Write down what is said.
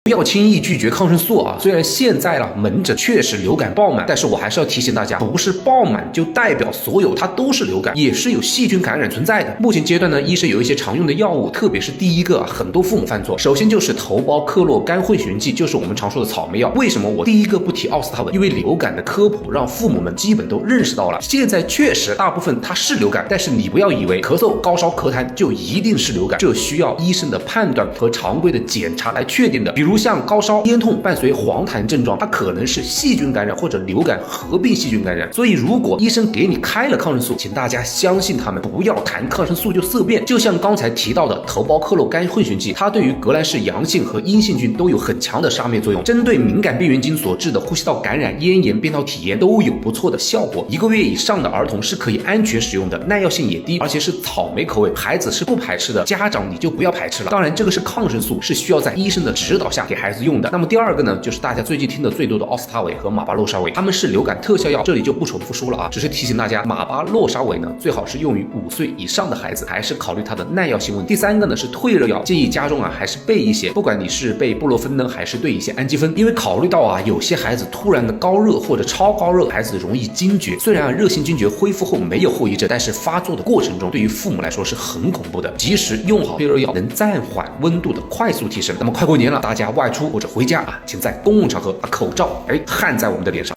不要轻易拒绝抗生素啊！虽然现在门诊确实流感爆满，但是我还是要提醒大家，不是爆满就代表所有它都是流感，也是有细菌感染存在的。目前阶段呢，医生有一些常用的药物，特别是第一个很多父母犯错。首先就是头孢克洛干混寻剂，就是我们常说的草莓药。为什么我第一个不提奥司他韦？因为流感的科普让父母们基本都认识到了，现在确实大部分它是流感，但是你不要以为咳嗽、高烧、咳痰就一定是流感，这需要医生的判断和常规的检查来确定的。比如像高烧、咽痛伴随黄痰症状，它可能是细菌感染或者流感合并细菌感染。所以如果医生给你开了抗生素，请大家相信他们，不要谈抗生素就色变。就像刚才提到的头孢克洛干混寻剂，它对于革兰氏阳性和阴性菌都有很强的杀灭作用，针对敏感病原菌所致的呼吸道感染、咽炎、扁桃体炎都有不错的效果。1个月以上的儿童是可以安全使用的，耐药性也低，而且是草莓口味，孩子是不排斥的，家长你就不要排斥了。当然这个是抗生素，是需要在医生的指导下给孩子用的。那么第二个呢，就是大家最近听的最多的奥司他韦和马巴洛沙韦，它们是流感特效药，这里就不重复说了啊，只是提醒大家，马巴洛沙韦呢最好是用于5岁以上的孩子，还是考虑它的耐药性问题。第三个呢是退热药，建议家中还是备一些，不管你是备布洛芬呢，还是对一些氨基酚，因为考虑到有些孩子突然的高热或者超高热，孩子容易惊厥。虽然热性惊厥恢复后没有后遗症，但是发作的过程中对于父母来说是很恐怖的。及时用好退热药，能暂缓温度的快速提升。那么快过年了，大家外出或者回家请在公共场合把口罩焊在我们的脸上。